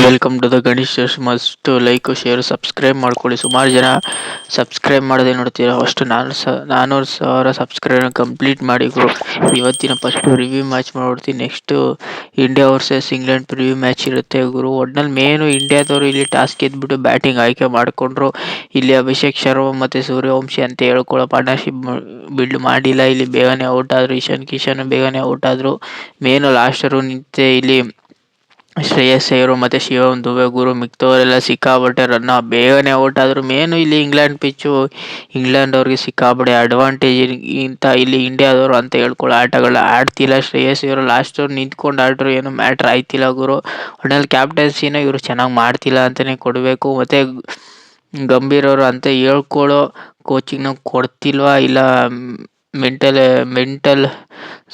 Welcome to the Ganesh must like share subscribe ಮಾಡ್ಕೊಳ್ಳಿ. ಸುಮಾರು ಜನ ಸಬ್ಸ್ಕ್ರೈಬ್ ಮಾಡದೆ ನೋಡ್ತೀರಾ. ಅಷ್ಟು 400,000 ಸಬ್ಸ್ಕ್ರೈಬ್ ಕಂಪ್ಲೀಟ್ ಮಾಡಿ ಗುರು. ಇವತ್ತಿನ ಫಸ್ಟ್ ರಿವ್ಯೂ ಮ್ಯಾಚ್ ಮಾಡ್ಬಿಡ್ತೀನಿ. Next India versus England preview match ಇರುತ್ತೆ ಗುರು. ಒಟ್ನಲ್ಲಿ ಮೇನು ಇಂಡಿಯಾದವರು ಇಲ್ಲಿ ಟಾಸ್ ಗೆದ್ಬಿಟ್ಟು ಬ್ಯಾಟಿಂಗ್ ಆಯ್ಕೆ ಮಾಡಿಕೊಂಡ್ರು. ಇಲ್ಲಿ ಅಭಿಷೇಕ್ ಶರ್ಮಾ ಮತ್ತು ಸೂರ್ಯವಂಶಿ ಅಂತ ಹೇಳ್ಕೊಳ್ಳೋ ಪಾರ್ಟ್ನರ್ಶಿಪ್ ಬಿಲ್ಡ್ ಮಾಡಿಲ್ಲ. ಇಲ್ಲಿ ಬೇಗನೆ ಔಟ್ ಆದರು. ಇಶಾನ್ ಕಿಶನ್ ಬೇಗನೆ ಔಟ್ ಆದರು. ಮೇನು ಲಾಸ್ಟರು ನಿಂತೆ ಇಲ್ಲಿ ಶ್ರೇಯಸ್ ಅಯ್ಯರ್ ಮತ್ತು ಶಿವಮ್ ದುಬೆ ಗುರು. ಮಿಕ್ತವರೆಲ್ಲ ಸಿಕ್ಕಾಪಟ್ಟೆ ರನ್ನ ಬೇಗನೆ ಔಟ್ ಆದರು. ಮೇನು ಇಲ್ಲಿ ಇಂಗ್ಲೆಂಡ್ ಪಿಚ್ಚು ಇಂಗ್ಲೆಂಡ್ ಅವ್ರಿಗೆ ಸಿಕ್ಕಾಪಟ್ಟೆ ಅಡ್ವಾಂಟೇಜ್ ಇಂತ ಇಲ್ಲಿ ಇಂಡಿಯಾದವರು ಅಂತ ಹೇಳ್ಕೊಳ್ಳೋ ಆಟಗಳನ್ನ ಆಡ್ತಿಲ್ಲ. ಶ್ರೇಯಸ್ ಅಯ್ಯರ್ ಲಾಸ್ಟ್ ನಿಂತ್ಕೊಂಡು ಆಡ್ರು, ಏನು ಮ್ಯಾಟ್ರ್ ಆಯ್ತಿಲ್ಲ ಗುರು. ಒಟ್ನಲ್ಲಿ ಕ್ಯಾಪ್ಟನ್ಸಿನ ಇವರು ಚೆನ್ನಾಗಿ ಮಾಡ್ತಿಲ್ಲ ಅಂತಲೇ ಕೊಡಬೇಕು. ಮತ್ತು ಗಂಭೀರ್ ಅವರು ಅಂತ ಹೇಳ್ಕೊಳ್ಳೋ ಕೋಚಿಂಗ್ನ ಕೊಡ್ತಿಲ್ವಾ, ಇಲ್ಲ ಮೆಂಟಲ್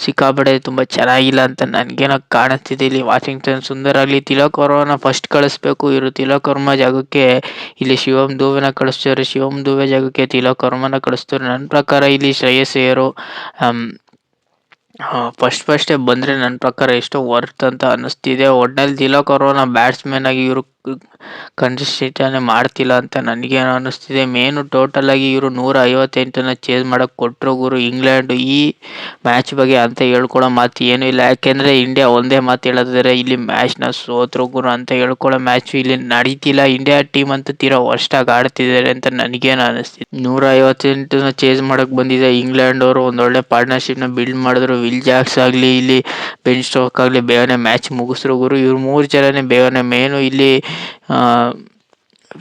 ಸಿಕ್ಕಾಪಟ್ಟೆ ತುಂಬ ಚೆನ್ನಾಗಿಲ್ಲ ಅಂತ ನನಗೇನೋ ಕಾಣಿಸ್ತಿದೆ. ಇಲ್ಲಿ ವಾಷಿಂಗ್ಟನ್ ಸುಂದರ್ ಆಗಲಿ ತಿಲಕ್ ವರ್ಮನ ಫಸ್ಟ್ ಕಳಿಸ್ಬೇಕು. ಇವರು ತಿಲಕ್ ವರ್ಮ ಜಾಗಕ್ಕೆ ಇಲ್ಲಿ ಶಿವಮ್ ದುಬೆನ ಕಳಿಸ್ತಾರೆ. ಶಿವಮ್ ದುಬೆ ಜಾಗಕ್ಕೆ ತಿಲಕ್ ವರ್ಮನ ಕಳಿಸ್ತಾರೆ. ನನ್ನ ಪ್ರಕಾರ ಇಲ್ಲಿ ಶ್ರೇಯಸ್ ಅಯ್ಯರು ಫಸ್ಟೇ ಬಂದರೆ ನನ್ನ ಪ್ರಕಾರ ಎಷ್ಟೋ ವರ್ತ್ ಅಂತ ಅನ್ನಿಸ್ತಿದೆ. ಒಟ್ನಲ್ಲಿ ತಿಲಕ್ ವರ್ಮನ ಬ್ಯಾಟ್ಸ್ಮನ್ ಆಗಿ ಇವರು ಕನ್ಸಿಸ್ಟೆಂಟಾಗಿ ಮಾಡ್ತಿಲ್ಲ ಅಂತ ನನಗೇನೋ ಅನ್ನಿಸ್ತಿದೆ. ಮೇನು ಟೋಟಲಾಗಿ ಇವರು 158 ಚೇಸ್ ಮಾಡೋಕ್ಕೆ ಕೊಟ್ಟರು ಗುರು. ಇಂಗ್ಲೆಂಡು ಈ ಮ್ಯಾಚ್ ಬಗ್ಗೆ ಅಂತ ಹೇಳ್ಕೊಳ್ಳೋ ಮಾತು ಏನೂ ಇಲ್ಲ. ಯಾಕೆಂದರೆ ಇಂಡಿಯಾ ಒಂದೇ ಮಾತು ಹೇಳೋದಾದ್ರೆ ಇಲ್ಲಿ ಮ್ಯಾಚ್ನ ಸೋತ್ರು ಗುರು ಅಂತ ಹೇಳ್ಕೊಳ್ಳೋ ಮ್ಯಾಚು ಇಲ್ಲಿ ನಡೀತಿಲ್ಲ. ಇಂಡಿಯಾ ಟೀಮ್ ಅಂತ ತೀರಾ ವರ್ಸ್ಟಾಗಿ ಆಡ್ತಿದ್ದಾರೆ ಅಂತ ನನಗೇನು ಅನ್ನಿಸ್ತಿದೆ. 158 ಚೇಸ್ ಮಾಡೋಕ್ಕೆ ಬಂದಿದೆ ಇಂಗ್ಲೆಂಡ್ ಅವರು. ಒಂದೊಳ್ಳೆ ಪಾರ್ಟ್ನರ್ಶಿಪ್ನ ಬಿಲ್ಡ್ ಮಾಡಿದ್ರು. ವಿಲ್ ಜಾಕ್ಸ್ ಆಗಲಿ ಇಲ್ಲಿ ಬೆನ್ ಸ್ಟೋಕ್ ಆಗಲಿ ಬೇಗನೆ ಮ್ಯಾಚ್ ಮುಗಿಸ್ರು ಗುರು. ಇವ್ರು 3 ಜನನೇ ಬೇಗನೆ. ಮೇನು ಇಲ್ಲಿ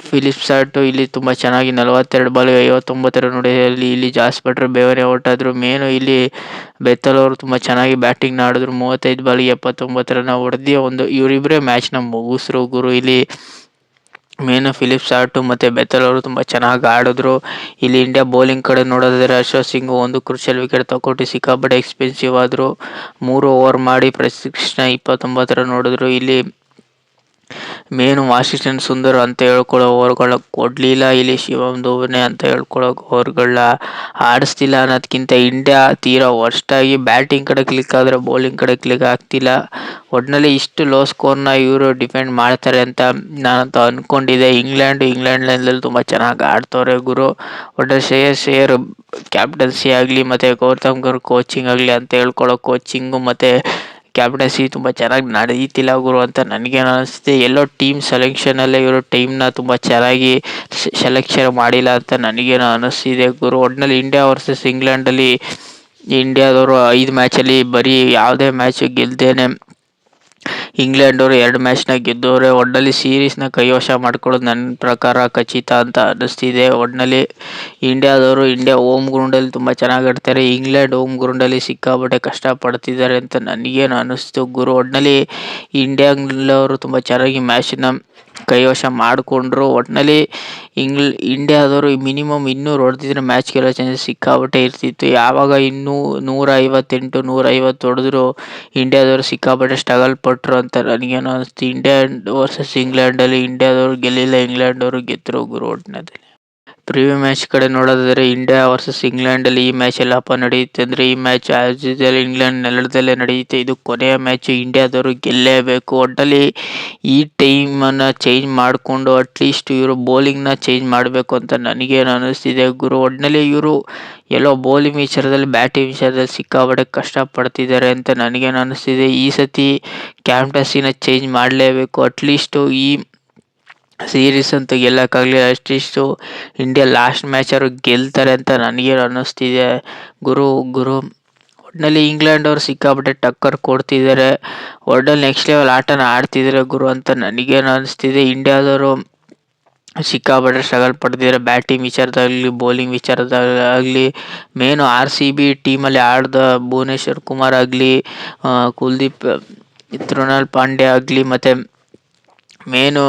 ಫಿಲಿಪ್ ಸಾರ್ಟು ಇಲ್ಲಿ ತುಂಬ ಚೆನ್ನಾಗಿ 42 ಬಾಲ್ 59 ರನ್ ಹೊಡೆಯಲ್ಲಿ ಇಲ್ಲಿ ಜಾಸ್ ಬಟ್ರು ಬೇಗನೆ ಔಟ್ ಆದರು. ಮೇನು ಇಲ್ಲಿ ಬೆತ್ತಲ್ ಅವರು ತುಂಬ ಚೆನ್ನಾಗಿ ಬ್ಯಾಟಿಂಗ್ ಆಡಿದ್ರು. 35 ಬಾಲ್ಗೆ 79 ರನ್ ಹೊಡೆದು ಇವರಿಬ್ಬರೇ ಮ್ಯಾಚ್ನ ಮುಗಿಸ್ರು ಗುರು. ಇಲ್ಲಿ ಮೇನು ಫಿಲಿಪ್ ಸಾರ್ಟು ಮತ್ತು ಬೆತ್ತಲ್ ಅವರು ತುಂಬ ಚೆನ್ನಾಗಿ ಆಡಿದ್ರು. ಇಲ್ಲಿ ಇಂಡಿಯಾ ಬೌಲಿಂಗ್ ಕಡೆ ನೋಡೋದಾದರೆ ಅಶ್ವಥ್ ಸಿಂಗ್ ಒಂದು ಕ್ರೂಷಿಯಲ್ ವಿಕೆಟ್ ತಗೊಟ್ಟು ಸಿಕ್ಕಾಪಟ್ಟೆ ಎಕ್ಸ್ಪೆನ್ಸಿವ್ ಆದರು. 3 ಓವರ್ ಮಾಡಿ ಪ್ರಸಿಕ್ಷಣ 29 ರನ್ ಹೊಡೆದ್ರು. ಇಲ್ಲಿ ಮೇನು ವಾಷಿಂಗ್ಟನ್ ಸುಂದರ್ ಅಂತ ಹೇಳ್ಕೊಳ್ಳೋ ಓವರ್ಗಳನ್ನ ಕೊಡಲಿಲ್ಲ. ಇಲ್ಲಿ ಶಿವಮ್ ದುಬೆ ಅಂತ ಹೇಳ್ಕೊಳ್ಳೋ ಓವರ್ಗಳನ್ನ ಆಡಿಸ್ತಿಲ್ಲ. ಅನ್ನೋದಕ್ಕಿಂತ ಇಂಡಿಯಾ ತೀರಾ ವರ್ಸ್ಟಾಗಿ ಬ್ಯಾಟಿಂಗ್ ಕಡೆ ಕ್ಲಿಕ್ ಆದರೆ ಬೌಲಿಂಗ್ ಕಡೆ ಕ್ಲಿಕ್ ಆಗ್ತಿಲ್ಲ. ಒಟ್ಟಿನಲ್ಲಿ ಇಷ್ಟು ಲೋ ಸ್ಕೋರ್ನ ಇವರು ಡಿಫೆಂಡ್ ಮಾಡ್ತಾರೆ ಅಂತ ನಾನಂತೂ ಅಂದ್ಕೊಂಡಿದ್ದೆ. ಇಂಗ್ಲೆಂಡ್ನಲ್ಲಿ ತುಂಬ ಚೆನ್ನಾಗಿ ಆಡ್ತವ್ರೆ ಗುರು. ಒಟ್ಟಿನಲ್ಲಿ ಶ್ರೇಯಸ್ ಅಯ್ಯರ್ ಕ್ಯಾಪ್ಟನ್ಸಿ ಆಗಲಿ ಮತ್ತು ಗೌತಮ್ ಗಂಭೀರ್ ಕೋಚಿಂಗ್ ಆಗಲಿ ಅಂತ ಹೇಳ್ಕೊಳ್ಳೋ ಕೋಚಿಂಗು ಮತ್ತು ಕ್ಯಾಪ್ಟನ್ಸಿ ತುಂಬ ಚೆನ್ನಾಗಿ ನಡೀತಿಲ್ಲ ಗುರು ಅಂತ ನನಗೇನು ಅನ್ನಿಸ್ತಿದೆ. ಎಲ್ಲೋ ಟೀಮ್ ಸೆಲೆಕ್ಷನಲ್ಲೇ ಇವರು ಟೀಮ್ನ ತುಂಬ ಚೆನ್ನಾಗಿ ಸೆಲೆಕ್ಷನ್ ಮಾಡಿಲ್ಲ ಅಂತ ನನಗೇನು ಅನ್ನಿಸ್ತಿದೆ ಗುರು. ಒಟ್ಟಿನಲ್ಲಿ ಇಂಡಿಯಾ ವರ್ಸಸ್ ಇಂಗ್ಲೆಂಡಲ್ಲಿ ಇಂಡಿಯಾದವರು 5 ಮ್ಯಾಚಲ್ಲಿ ಬರೀ ಯಾವುದೇ ಮ್ಯಾಚ್ ಗೆಲ್ದೇನೆ ಇಂಗ್ಲೆಂಡ್ ಅವರು 2 ಮ್ಯಾಚ್ನ ಗೆದ್ದವ್ರೆ. ಒಟ್ಟಿನಲ್ಲಿ ಸೀರೀಸ್ನ ಕೈವಶ ಮಾಡ್ಕೊಳ್ಳೋದು ನನ್ನ ಪ್ರಕಾರ ಖಚಿತ ಅಂತ ಅನ್ನಿಸ್ತಿದೆ. ಒಟ್ಟಿನಲ್ಲಿ ಇಂಡಿಯಾ ಹೋಮ್ ಗ್ರೌಂಡಲ್ಲಿ ತುಂಬ ಚೆನ್ನಾಗಿ ಆಡ್ತಾರೆ. ಇಂಗ್ಲೆಂಡ್ ಹೋಮ್ ಗ್ರೌಂಡಲ್ಲಿ ಸಿಕ್ಕಾಪಟ್ಟೆ ಕಷ್ಟಪಡ್ತಿದ್ದಾರೆ ಅಂತ ನನಗೇನು ಅನ್ನಿಸ್ತು ಗುರು. ಒಟ್ಟಿನಲ್ಲಿ ಇಂಡಿಯಾದವರು ತುಂಬ ಚೆನ್ನಾಗಿ ಮ್ಯಾಚನ್ನ ಕೈವಶ ಮಾಡಿಕೊಂಡ್ರು. ಒಟ್ಟಿನಲ್ಲಿ ಇಂಡಿಯಾದವರು ಮಿನಿಮಮ್ 200 ಹೊಡೆದಿದ್ರೆ ಮ್ಯಾಚ್ ಗೆಲ್ಲೋ ಚಾನ್ಸಸ್ ಸಿಕ್ಕಾಪಟ್ಟೆ ಇರ್ತಿತ್ತು. ಯಾವಾಗ 158 150 ಹೊಡೆದ್ರು ಇಂಡಿಯಾದವರು ಸಿಕ್ಕಾಪಟ್ಟೆ ಸ್ಟ್ರಗಲ್ ಪಟ್ಟರು ಅಂತ ನನಗೇನೋ ಅನ್ನಿಸ್ತು. ಇಂಡಿಯಾ ವರ್ಸಸ್ ಇಂಗ್ಲೆಂಡಲ್ಲಿ ಇಂಡಿಯಾದವರು ಗೆಲ್ಲಿಲ್ಲ, ಇಂಗ್ಲೆಂಡ್ ಅವರು ಗೆದ್ದರು ಗುರು. ಒಟ್ಟಿನಲ್ಲಿ ಪ್ರಿವ್ಯೂ ಮ್ಯಾಚ್ ಕಡೆ ನೋಡೋದಾದರೆ ಇಂಡಿಯಾ ವರ್ಸಸ್ ಇಂಗ್ಲೆಂಡಲ್ಲಿ ಈ ಮ್ಯಾಚ್ ಎಲ್ಲಪ್ಪ ನಡೆಯುತ್ತೆ ಅಂದರೆ ಈ ಮ್ಯಾಚ್ ಆಸ್ ಯೂಶುವಲ್ ಇಂಗ್ಲೆಂಡ್ ನೆಲದಲ್ಲೇ ನಡೆಯುತ್ತೆ. ಇದು ಕೊನೆಯ ಮ್ಯಾಚು, ಇಂಡಿಯಾದವರು ಗೆಲ್ಲೇಬೇಕು. ಒಟ್ಟಲ್ಲಿ ಈ ಟೈಮನ್ನು ಚೇಂಜ್ ಮಾಡಿಕೊಂಡು ಅಟ್ಲೀಸ್ಟ್ ಇವರು ಬೌಲಿಂಗ್ನ ಚೇಂಜ್ ಮಾಡಬೇಕು ಅಂತ ನನಗೇನು ಅನ್ನಿಸ್ತಿದೆ ಗುರು. ಒಟ್ಟಿನಲ್ಲಿ ಇವರು ಎಲ್ಲೋ ಬೌಲಿಂಗ್ ವಿಚಾರದಲ್ಲಿ ಬ್ಯಾಟಿಂಗ್ ವಿಚಾರದಲ್ಲಿ ಸಿಕ್ಕಾಪಟ್ಟೆ ಕಷ್ಟಪಡ್ತಿದ್ದಾರೆ ಅಂತ ನನಗೇನು ಅನ್ನಿಸ್ತಿದೆ. ಈ ಸತಿ ಕ್ಯಾಪ್ಟನ್ಸಿನ ಚೇಂಜ್ ಮಾಡಲೇಬೇಕು. ಅಟ್ಲೀಸ್ಟು ಈ ಸೀರೀಸ್ ಅಂತೂ ಗೆಲ್ಲಕ್ಕಾಗಲಿ, ಅಟ್ಲೀಸ್ಟು ಇಂಡಿಯಾ ಲಾಸ್ಟ್ ಮ್ಯಾಚ್ ಅವರು ಗೆಲ್ತಾರೆ ಅಂತ ನನಗೇನು ಅನ್ನಿಸ್ತಿದೆ ಗುರು. ಒಟ್ಟಿನಲ್ಲಿ ಇಂಗ್ಲೆಂಡ್ ಅವರು ಸಿಕ್ಕಾಪಟ್ಟೆ ಟಕ್ಕರ್ ಕೊಡ್ತಿದ್ದಾರೆ. ಒಟ್ಟಿನಲ್ಲಿ ನೆಕ್ಸ್ಟ್ ಲೆವೆಲ್ ಆಟನ ಆಡ್ತಿದ್ದಾರೆ ಗುರು ಅಂತ ನನಗೇನು ಅನ್ನಿಸ್ತಿದೆ. ಇಂಡಿಯಾದವರು ಸಿಕ್ಕಾಪಟ್ಟೆ ಸ್ಟ್ರಗಲ್ ಪಡ್ತಿದ್ದಾರೆ ಬ್ಯಾಟಿಂಗ್ ವಿಚಾರದಾಗಲಿ ಬೌಲಿಂಗ್ ವಿಚಾರದಾಗಲಿ. ಮೇನು RCB ಟೀಮಲ್ಲಿ ಆಡಿದ ಭುವನೇಶ್ವರ್ ಕುಮಾರ್ ಆಗಲಿ, ಕುಲ್ದೀಪ್, ಕೃಣಾಲ್ ಪಾಂಡ್ಯ ಆಗಲಿ ಮತ್ತು ಮೇನು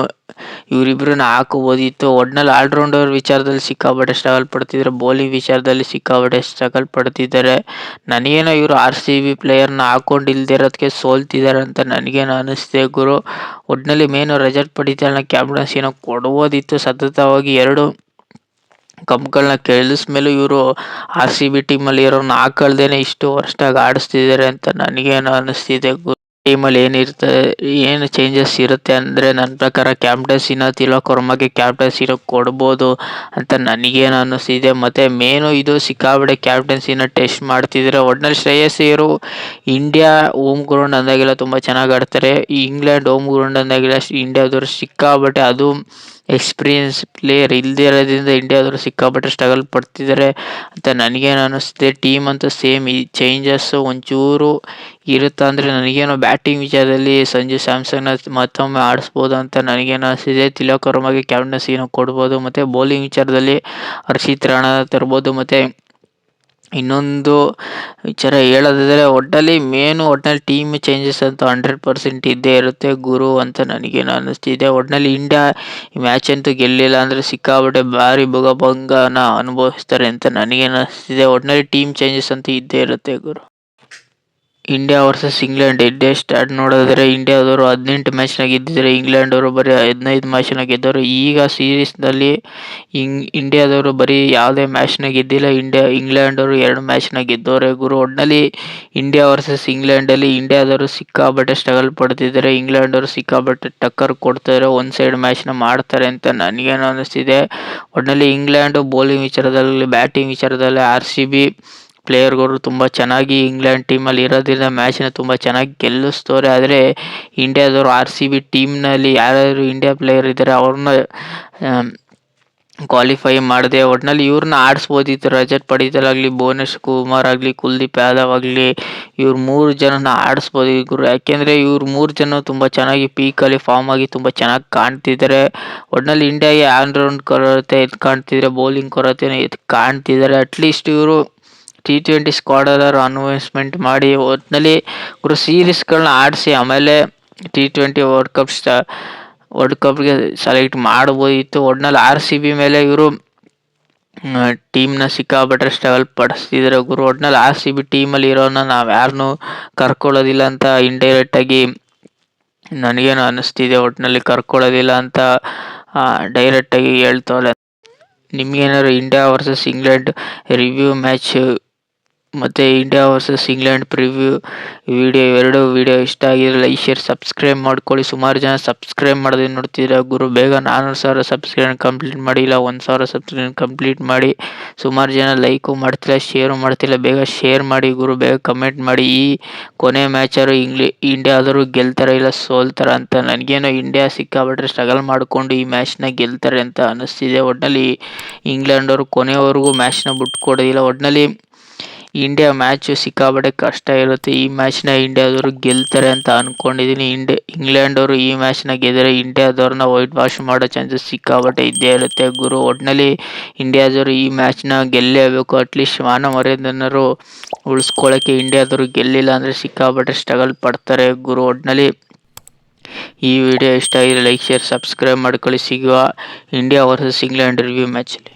ಇವರಿಬ್ಬರನ್ನ ಹಾಕೋಬೋದಿತ್ತು. ಒಟ್ನಲ್ಲಿ ಆಲ್ರೌಂಡರ್ ವಿಚಾರದಲ್ಲಿ ಸಿಕ್ಕಾಪಟ್ಟೆ ಸ್ಟ್ರಗಲ್ ಪಡ್ತಿದ್ದಾರೆ, ಬೌಲಿಂಗ್ ವಿಚಾರದಲ್ಲಿ ಸಿಕ್ಕಾಪಟ್ಟೆ ಸ್ಟ್ರಗಲ್ ಪಡ್ತಿದ್ದಾರೆ. ನನಗೇನೋ ಇವರು RCB ಪ್ಲೇಯರ್ನ ಹಾಕೊಂಡಿಲ್ದಿರೋದಕ್ಕೆ ಸೋಲ್ತಿದ್ದಾರೆ ಅಂತ ನನಗೇನು ಅನ್ನಿಸ್ತಿದೆ ಗುರು. ಒಟ್ಟಿನಲ್ಲಿ ಮೇನು ರಜತ್ ಪಡಿತಾಲ್ನ ಕ್ಯಾಪ್ಟನ್ಸಿನ ಕೊಡ್ಬೋದಿತ್ತು. ಸತತವಾಗಿ 2 ಕಪ್ಗಳನ್ನ ಕೆಳಿಸ್ಮೇಲೂ ಇವರು RCB ಟೀಮಲ್ಲಿ ಇರೋರನ್ನ ಹಾಕೊಳ್ದೇನೆ ಇಷ್ಟು ವರ್ಷಾಗಿ ಆಡಿಸ್ತಿದ್ದಾರೆ ಅಂತ ನನಗೇನು ಅನ್ನಿಸ್ತಿದೆ ಗುರು. ಟೀಮಲ್ಲಿ ಏನು ಚೇಂಜಸ್ ಇರುತ್ತೆ ಅಂದರೆ ನನ್ನ ಪ್ರಕಾರ ಕ್ಯಾಪ್ಟನ್ಸಿನ ತಿಲಕ್ ವರ್ಮಗೆ ಕ್ಯಾಪ್ಟನ್ಸಿನ ಕೊಡ್ಬೋದು ಅಂತ ನನಗೇನು ಅನ್ನಿಸ್ತಿದೆ. ಮತ್ತು ಮೇನು ಇದು ಸಿಕ್ಕಾಪಟ್ಟೆ ಕ್ಯಾಪ್ಟನ್ಸಿನ ಟೆಸ್ಟ್ ಮಾಡ್ತಿದ್ದಾರೆ. ಒಟ್ನಲ್ಲಿ ಶ್ರೇಯಸ್ ಅಯ್ಯರು ಇಂಡಿಯಾ ಹೋಮ್ ಗ್ರೌಂಡ್ ಅಂದಾಗೆಲ್ಲ ತುಂಬ ಚೆನ್ನಾಗಿ ಆಡ್ತಾರೆ. ಈ ಇಂಗ್ಲೆಂಡ್ ಹೋಮ್ ಗ್ರೌಂಡ್ ಅಂದಾಗೆಲ್ಲ ಇಂಡಿಯಾದವರು ಸಿಕ್ಕಾಪಟ್ಟೆ, ಅದು ಎಕ್ಸ್ಪೀರಿಯನ್ಸ್ ಪ್ಲೇಯರ್ ಇಲ್ಲದೇ ಇರೋದ್ರಿಂದ ಇಂಡಿಯಾದವರು ಸಿಕ್ಕಾಪಟ್ಟೆ ಸ್ಟ್ರಗಲ್ ಪಡ್ತಿದ್ದಾರೆ ಅಂತ ನನಗೇನು ಅನ್ನಿಸ್ತಿದೆ. ಟೀಮ್ ಅಂತೂ ಸೇಮ್, ಈ ಚೇಂಜಸ್ಸು ಒಂಚೂರು ಇರುತ್ತಾ ಅಂದರೆ ನನಗೇನೋ ಬ್ಯಾಟಿಂಗ್ ವಿಚಾರದಲ್ಲಿ ಸಂಜು ಸ್ಯಾಮ್ಸನ್ನ ಮತ್ತೊಮ್ಮೆ ಆಡಿಸ್ಬೋದು ಅಂತ ನನಗೇನು ಅನಿಸ್ತಿದೆ. ತಿಲಕ್ ವರ್ಮಗೆ ಕ್ಯಾಪ್ಟನ್ಸಿನ ಕೊಡ್ಬೋದು. ಮತ್ತು ಬೌಲಿಂಗ್ ವಿಚಾರದಲ್ಲಿ ಹರ್ಷಿತ್ ರಾಣಾ ತರ್ಬೋದು. ಮತ್ತು ಇನ್ನೊಂದು ವಿಚಾರ ಹೇಳೋದಾದರೆ ಒಟ್ಟಿನಲ್ಲಿ ಟೀಮ್ ಚೇಂಜಸ್ ಅಂತೂ 100% ಇದ್ದೇ ಇರುತ್ತೆ ಗುರು ಅಂತ ನನಗೇನು ಅನ್ನಿಸ್ತಿದೆ. ಒಟ್ಟಿನಲ್ಲಿ ಇಂಡಿಯಾ ಈ ಮ್ಯಾಚ್ ಅಂತೂ ಗೆಲ್ಲಿಲ್ಲ ಅಂದರೆ ಸಿಕ್ಕಾಪಟ್ಟೆ ಭಾರಿ ಭಂಗನ ಅನುಭವಿಸ್ತಾರೆ ಅಂತ ನನಗೇನು ಅನ್ನಿಸ್ತಿದೆ. ಒಟ್ಟಿನಲ್ಲಿ ಟೀಮ್ ಚೇಂಜಸ್ ಅಂತೂ ಇದ್ದೇ ಇರುತ್ತೆ ಗುರು. ಇಂಡಿಯಾ ವರ್ಸಸ್ ಇಂಗ್ಲೆಂಡ್ ಇಡ್ಡೇ ಸ್ಟಾರ್ಟ್ ನೋಡಿದ್ರೆ ಇಂಡಿಯಾದವರು 18 ಮ್ಯಾಚ್ನ ಗೆದ್ದಿದ್ದಾರೆ, ಇಂಗ್ಲೆಂಡ್ ಅವರು ಬರೀ 15 ಮ್ಯಾಚ್ನ ಗೆದ್ದವರು. ಈಗ ಸೀರೀಸ್ನಲ್ಲಿ ಇಂಡಿಯಾದವರು ಬರೀ ಯಾವುದೇ ಮ್ಯಾಚ್ನ ಗೆದ್ದಿಲ್ಲ. ಇಂಗ್ಲೆಂಡ್ ಅವರು 2 ಮ್ಯಾಚ್ನ ಗೆದ್ದವ್ರೆ ಗುರು. ಒಟ್ಟಿನಲ್ಲಿ ಇಂಡಿಯಾ ವರ್ಸಸ್ ಇಂಗ್ಲೆಂಡಲ್ಲಿ ಇಂಡಿಯಾದವರು ಸಿಕ್ಕಾಪಟ್ಟೆ ಸ್ಟ್ರಗಲ್ ಪಡ್ತಿದ್ದಾರೆ, ಇಂಗ್ಲೆಂಡ್ ಅವರು ಸಿಕ್ಕಾಪಟ್ಟೆ ಟಕ್ಕರ್ ಕೊಡ್ತಾರೆ, ಒನ್ ಸೈಡ್ ಮ್ಯಾಚ್ನ ಮಾಡ್ತಾರೆ ಅಂತ ನನಗೇನು ಅನ್ನಿಸ್ತಿದೆ. ಒಟ್ಟಿನಲ್ಲಿ ಇಂಗ್ಲೆಂಡ್ ಬೌಲಿಂಗ್ ವಿಚಾರದಲ್ಲಿ, ಬ್ಯಾಟಿಂಗ್ ವಿಚಾರದಲ್ಲಿ RCB ಪ್ಲೇಯರ್ಗಳು ತುಂಬ ಚೆನ್ನಾಗಿ ಇಂಗ್ಲೆಂಡ್ ಟೀಮಲ್ಲಿ ಇರೋದ್ರಿಂದ ಮ್ಯಾಚ್ನ ತುಂಬ ಚೆನ್ನಾಗಿ ಗೆಲ್ಲಿಸ್ತವ್ರೆ. ಆದರೆ ಇಂಡಿಯಾದವರು RCB ಟೀಮ್ನಲ್ಲಿ ಯಾರ್ಯಾರು ಇಂಡಿಯಾ ಪ್ಲೇಯರ್ ಇದ್ದಾರೆ ಅವ್ರನ್ನ ಕ್ವಾಲಿಫೈ ಮಾಡಿದೆ. ಒಟ್ಟಿನಲ್ಲಿ ಇವ್ರನ್ನ ಆಡಿಸ್ಬೋದಿತ್ತು. ರಜತ್ ಪಡಿತಲ್ ಆಗಲಿ, ಭುವನೇಶ್ ಕುಮಾರ್ ಆಗಲಿ, ಕುಲ್ದೀಪ್ ಯಾದವ್ ಆಗಲಿ, ಇವ್ರು 3 ಜನನ ಆಡಿಸ್ಬೋದಿತ್ತು ಗುರು. ಯಾಕೆಂದರೆ ಇವ್ರು 3 ಜನ ತುಂಬ ಚೆನ್ನಾಗಿ ಪೀಕಲ್ಲಿ ಫಾರ್ಮ್ ಆಗಿ ತುಂಬ ಚೆನ್ನಾಗಿ ಕಾಣ್ತಿದ್ದಾರೆ. ಒಟ್ಟಿನಲ್ಲಿ ಇಂಡಿಯಾಗೆ ಆಲ್ರೌಂಡ್ ಕೊರತೆ ಎದ್ದು ಕಾಣ್ತಿದ್ದಾರೆ, ಬೌಲಿಂಗ್ ಕೊರತೆನ ಎದ್ದು ಕಾಣ್ತಿದ್ದಾರೆ. ಅಟ್ಲೀಸ್ಟ್ ಇವರು T20 ಸ್ಕ್ವಾಡಲ್ಲಾದ್ರು ಅನೌನ್ಸ್ಮೆಂಟ್ ಮಾಡಿ ಒಟ್ಟಿನಲ್ಲಿ ಗುರು ಸೀರೀಸ್ಗಳನ್ನ ಆಡಿಸಿ ಆಮೇಲೆ T20 ವರ್ಲ್ಡ್ ಕಪ್ಗೆ ಸೆಲೆಕ್ಟ್ ಮಾಡ್ಬೋದಿತ್ತು. ಒಟ್ಟಿನಲ್ಲಿ RCB ಮೇಲೆ ಇವರು ಟೀಮ್ನ ಸಿಕ್ಕಾಪಟ್ಟೆ ಸ್ಟ್ರಗಲ್ ಪಡಿಸ್ತಿದ್ದಾರೆ ಗುರು. ಒಟ್ಟಿನಲ್ಲಿ RCB ಟೀಮಲ್ಲಿ ಇರೋನ ನಾವು ಯಾರನ್ನೂ ಕರ್ಕೊಳ್ಳೋದಿಲ್ಲ ಅಂತ ಇಂಡೈರೆಕ್ಟಾಗಿ ನನಗೇನು ಅನ್ನಿಸ್ತಿದೆ. ಒಟ್ಟಿನಲ್ಲಿ ಕರ್ಕೊಳ್ಳೋದಿಲ್ಲ ಅಂತ ಡೈರೆಕ್ಟಾಗಿ ಹೇಳ್ತವ್ರೆ. ನಿಮ್ಗೇನಾದ್ರು India versus England review match ಮತ್ತು ಇಂಡಿಯಾ ವರ್ಸಸ್ ಇಂಗ್ಲೆಂಡ್ ಪ್ರಿವ್ಯೂ ಎರಡು ವಿಡಿಯೋ ಇಷ್ಟ ಆಗಿದ್ರೆ ಲೈಕ್, ಶೇರ್, ಸಬ್ಸ್ಕ್ರೈಬ್ ಮಾಡ್ಕೊಳ್ಳಿ. ಸುಮಾರು ಜನ ಸಬ್ಸ್ಕ್ರೈಬ್ ಮಾಡೋದೇ ನೋಡ್ತಿದ್ದೀರಾ ಗುರು. ಬೇಗ 400,000 ಸಬ್ಸ್ಕ್ರೈಬ್ ಕಂಪ್ಲೀಟ್ ಮಾಡಿ, ಇಲ್ಲ 1,000 ಸಬ್ಸ್ಕ್ರೈಬ್ ಕಂಪ್ಲೀಟ್ ಮಾಡಿ. ಸುಮಾರು ಜನ ಲೈಕು ಮಾಡ್ತಿಲ್ಲ, ಶೇರು ಮಾಡ್ತಿಲ್ಲ. ಬೇಗ ಶೇರ್ ಮಾಡಿ ಗುರು, ಬೇಗ ಕಮೆಂಟ್ ಮಾಡಿ. ಈ ಕೊನೆ ಮ್ಯಾಚಾರು ಇಂಡಿಯಾದವರು ಗೆಲ್ತಾರೆ ಇಲ್ಲ ಸೋಲ್ತಾರೆ ಅಂತ. ನನಗೇನೋ ಇಂಡಿಯಾ ಸಿಕ್ಕಾಬಿಟ್ರೆ ಸ್ಟ್ರಗಲ್ ಮಾಡಿಕೊಂಡು ಈ ಮ್ಯಾಚ್ನ ಗೆಲ್ತಾರೆ ಅಂತ ಅನ್ನಿಸ್ತಿದೆ. ಒಟ್ಟಿನಲ್ಲಿ ಇಂಗ್ಲೆಂಡ್ ಅವರು ಕೊನೆಯವರೆಗೂ ಮ್ಯಾಚ್ನ ಬಿಟ್ಕೊಡೋದಿಲ್ಲ. ಒಟ್ಟಿನಲ್ಲಿ ಇಂಡಿಯಾ ಮ್ಯಾಚು ಸಿಕ್ಕಾಪಟ್ಟೆ ಕಷ್ಟ ಇರುತ್ತೆ. ಈ ಮ್ಯಾಚ್ನ ಇಂಡಿಯಾದವರು ಗೆಲ್ತಾರೆ ಅಂತ ಅಂದ್ಕೊಂಡಿದ್ದೀನಿ. ಇಂಗ್ಲೆಂಡ್ ಅವರು ಈ ಮ್ಯಾಚ್ನ ಗೆದ್ದರೆ ಇಂಡಿಯಾದವ್ರನ್ನ ವೈಟ್ ವಾಶ್ ಮಾಡೋ ಚಾನ್ಸಸ್ ಸಿಕ್ಕಾಪಟ್ಟೆ ಇದ್ದೇ ಇರುತ್ತೆ ಗುರು. ಒಟ್ಟಿನಲ್ಲಿ ಇಂಡಿಯಾದವರು ಈ ಮ್ಯಾಚ್ನ ಗೆಲ್ಲೇಬೇಕು. ಅಟ್ಲೀಸ್ಟ್ ಮಾನ ಮರ್ಯಾದೆನಾದ್ರು ಉಳಿಸ್ಕೊಳ್ಳೋಕ್ಕೆ ಇಂಡಿಯಾದವರು ಗೆಲ್ಲಿಲ್ಲ ಅಂದರೆ ಸಿಕ್ಕಾಪಟ್ಟೆ ಸ್ಟ್ರಗಲ್ ಪಡ್ತಾರೆ ಗುರು. ಒಟ್ಟಿನಲ್ಲಿ ಈ ವಿಡಿಯೋ ಇಷ್ಟ ಆಗಿದ್ರೆ ಲೈಕ್, ಶೇರ್, ಸಬ್ಸ್ಕ್ರೈಬ್ ಮಾಡ್ಕೊಳ್ಳಿ. ಸಿಗುವ ಇಂಡಿಯಾ ವರ್ಸಸ್ ಇಂಗ್ಲೆಂಡ್ ರಿವ್ಯೂ ಮ್ಯಾಚಲ್ಲಿ.